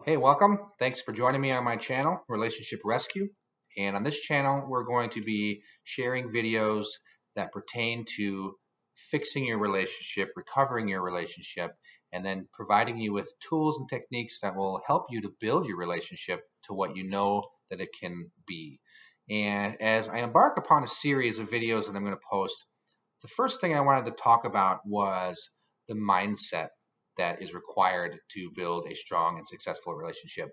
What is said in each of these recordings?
Hey, welcome. Thanks for joining me on my channel, Relationship Rescue. And on this channel, we're going to be sharing videos that pertain to fixing your relationship, recovering your relationship, and then providing you with tools and techniques that will help you to build your relationship to what you know that it can be. And as I embark upon a series of videos that I'm going to post, the first thing I wanted to talk about was the mindset that is required to build a strong and successful relationship.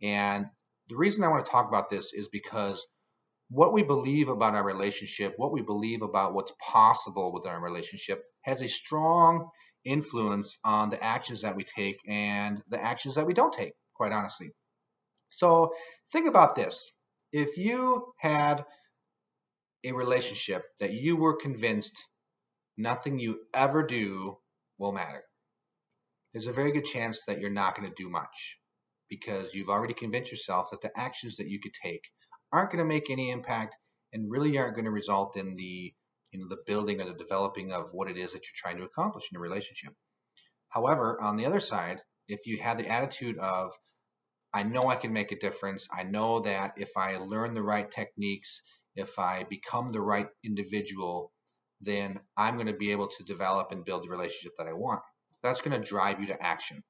And the reason I want to talk about this is because what we believe about our relationship, what we believe about what's possible within our relationship, has a strong influence on the actions that we take and the actions that we don't take, quite honestly. So think about this. If you had a relationship that you were convinced nothing you ever do will matter, there's a very good chance that you're not going to do much because you've already convinced yourself that the actions that you could take aren't going to make any impact and really aren't going to result in the building or the developing of what it is that you're trying to accomplish in a relationship. However, on the other side, if you had the attitude of, I know I can make a difference, I know that if I learn the right techniques, if I become the right individual, then I'm going to be able to develop and build the relationship that I want. That's going to drive you to action.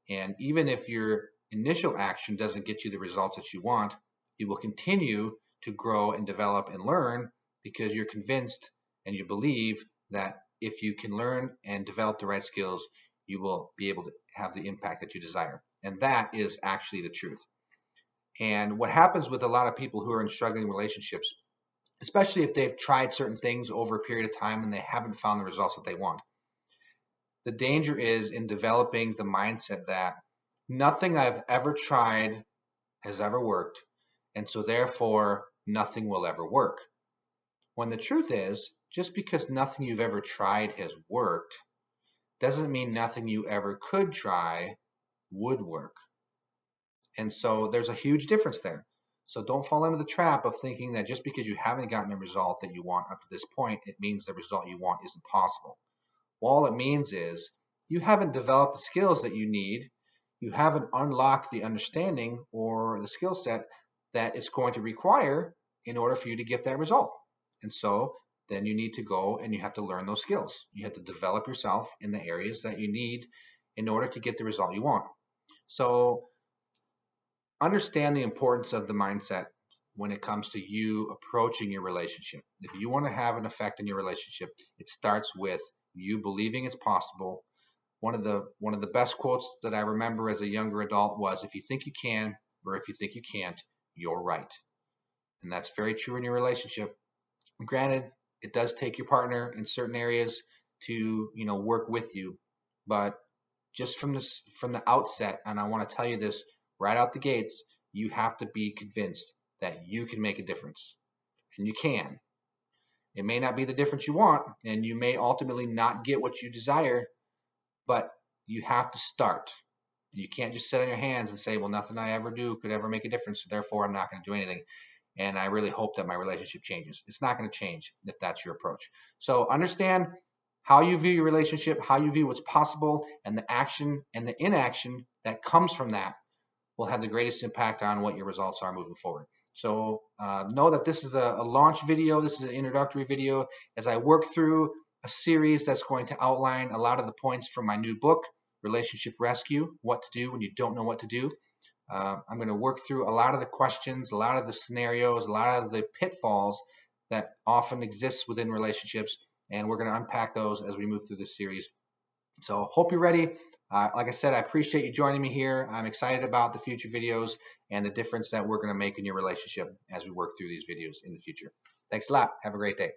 And even if your initial action doesn't get you the results that you want, you will continue to grow and develop and learn because you're convinced and you believe that if you can learn and develop the right skills, you will be able to have the impact that you desire. And that is actually the truth. And what happens with a lot of people who are in struggling relationships, especially if they've tried certain things over a period of time and they haven't found the results that they want, the danger is in developing the mindset that nothing I've ever tried has ever worked, and so therefore nothing will ever work. When the truth is, just because nothing you've ever tried has worked doesn't mean nothing you ever could try would work. And so there's a huge difference there. So don't fall into the trap of thinking that just because you haven't gotten a result that you want up to this point, it means the result you want isn't possible. All it means is you haven't developed the skills that you need. You haven't unlocked the understanding or the skill set that it's going to require in order for you to get that result. And so then you need to go and you have to learn those skills. You have to develop yourself in the areas that you need in order to get the result you want. So understand the importance of the mindset when it comes to you approaching your relationship. If you want to have an effect in your relationship, it starts with you believing it's possible. One of the best quotes that I remember as a younger adult was, if you think you can or if you think you can't, you're right. And that's very true in your relationship. Granted, it does take your partner in certain areas to, work with you, but just from the outset, and I want to tell you this right out the gates, you have to be convinced that you can make a difference. And you can. It may not be the difference you want, and you may ultimately not get what you desire, but you have to start. You can't just sit on your hands and say, well, nothing I ever do could ever make a difference, so therefore I'm not going to do anything. And I really hope that my relationship changes. It's not going to change if that's your approach. So understand how you view your relationship, how you view what's possible, and the action and the inaction that comes from that will have the greatest impact on what your results are moving forward. So know that this is a launch video. This is an introductory video as I work through a series that's going to outline a lot of the points from my new book, Relationship Rescue, What to Do When You Don't Know What to Do. I'm going to work through a lot of the questions, a lot of the scenarios, a lot of the pitfalls that often exist within relationships, and we're going to unpack those as we move through this series. So hope you're ready. Like I said, I appreciate you joining me here. I'm excited about the future videos and the difference that we're going to make in your relationship as we work through these videos in the future. Thanks a lot. Have a great day.